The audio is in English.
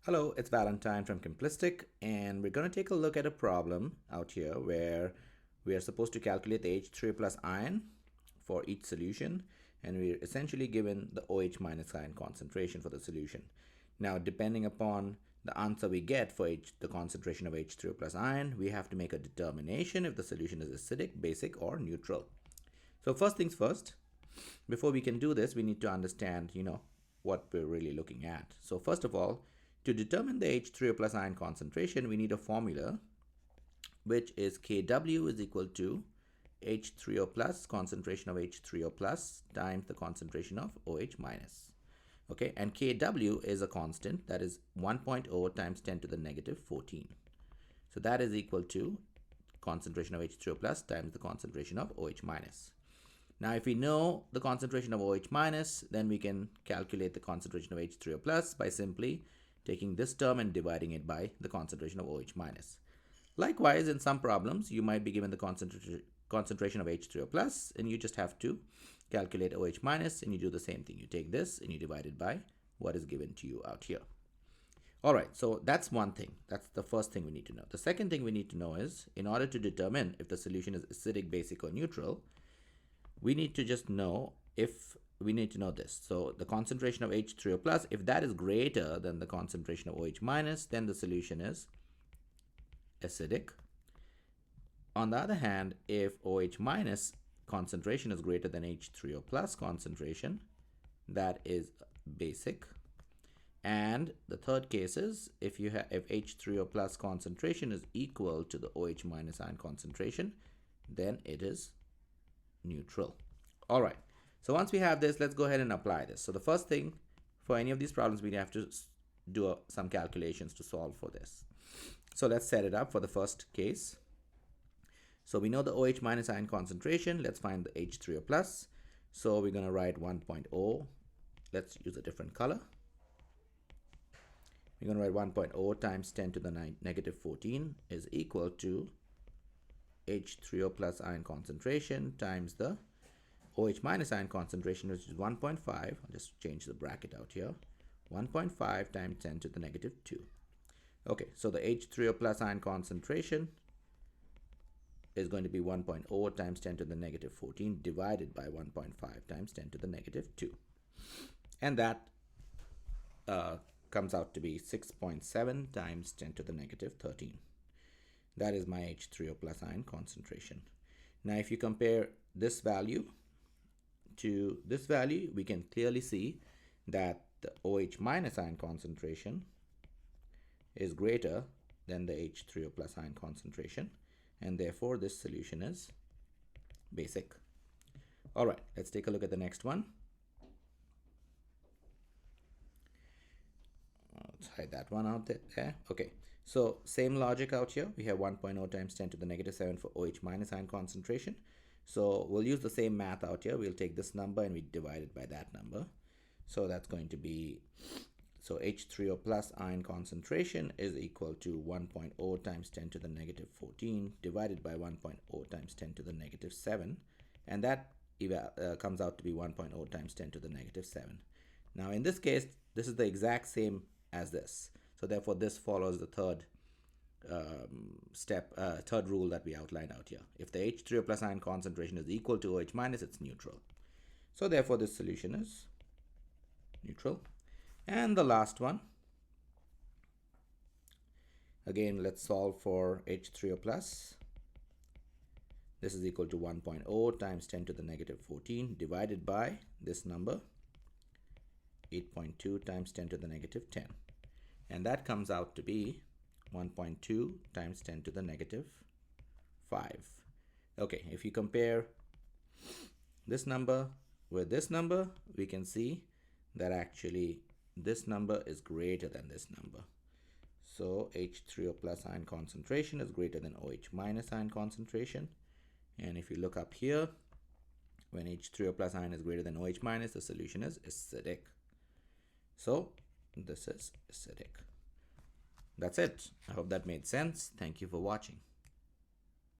Hello, it's Valentine from Simplistic, and we're going to take a look at a problem out here where we are supposed to calculate the H3 plus ion for each solution, and we're essentially given the OH minus ion concentration for the solution. Now, depending upon the answer we get for the concentration of H3 plus ion, we have to make a determination if the solution is acidic, basic, or neutral. So first things first, before we can do this, we need to understand, what we're really looking at. So first of all, to determine the H3O plus ion concentration, we need a formula which is Kw is equal to H3O plus, concentration of H3O plus times the concentration of OH minus. Okay, and Kw is a constant, that is 1.0 times 10 to the negative 14. So that is equal to concentration of H3O plus times the concentration of OH minus. Now, if we know the concentration of OH minus, then we can calculate the concentration of H3O plus by simply taking this term and dividing it by the concentration of OH minus. Likewise, in some problems, you might be given the concentration of H3O plus, and you just have to calculate OH minus, and you do the same thing. You take this and you divide it by what is given to you out here. All right, so that's one thing. That's the first thing we need to know. The second thing we need to know is, in order to determine if the solution is acidic, basic, or neutral, we need to just know we need to know this. So the concentration of H3O plus, if that is greater than the concentration of OH minus, then the solution is acidic. On the other hand, if OH minus concentration is greater than H3O plus concentration, that is basic. And the third case is if H3O plus concentration is equal to the OH minus ion concentration, then it is neutral. All right. So once we have this, let's go ahead and apply this. So the first thing for any of these problems, we have to do some calculations to solve for this. So let's set it up for the first case. So we know the OH minus ion concentration. Let's find the H3O plus. So we're going to write 1.0. Let's use a different color. We're going to write 1.0 times 10 to the negative 14 is equal to H3O plus ion concentration times the OH minus ion concentration, which is 1.5. I'll just change the bracket out here. 1.5 times 10 to the negative 2. Okay, so the H3O plus ion concentration is going to be 1.0 times 10 to the negative 14 divided by 1.5 times 10 to the negative 2. And that comes out to be 6.7 times 10 to the negative 13. That is my H3O plus ion concentration. Now, if you compare this value to this value, we can clearly see that the OH minus ion concentration is greater than the H3O plus ion concentration, and therefore this solution is basic. All right, let's take a look at the next one. Let's hide that one out there. Okay, so same logic out here. We have 1.0 times 10 to the negative 7 for OH minus ion concentration. So we'll use the same math out here. We'll take this number and we divide it by that number. So that's going to be, so H3O plus ion concentration is equal to 1.0 times 10 to the negative 14 divided by 1.0 times 10 to the negative 7. And that comes out to be 1.0 times 10 to the negative 7. Now in this case, this is the exact same as this. So therefore this follows the third third rule that we outlined out here. If the H3O plus ion concentration is equal to OH minus, it's neutral. So therefore this solution is neutral. And the last one, again, let's solve for H3O plus. This is equal to 1.0 times 10 to the negative 14 divided by this number, 8.2 times 10 to the negative 10. And that comes out to be 1.2 times 10 to the negative 5. Okay, if you compare this number with this number, we can see that actually this number is greater than this number. So H3O plus ion concentration is greater than OH minus ion concentration. And if you look up here, when H3O plus ion is greater than OH minus, the solution is acidic. So this is acidic. That's it. I hope that made sense. Thank you for watching.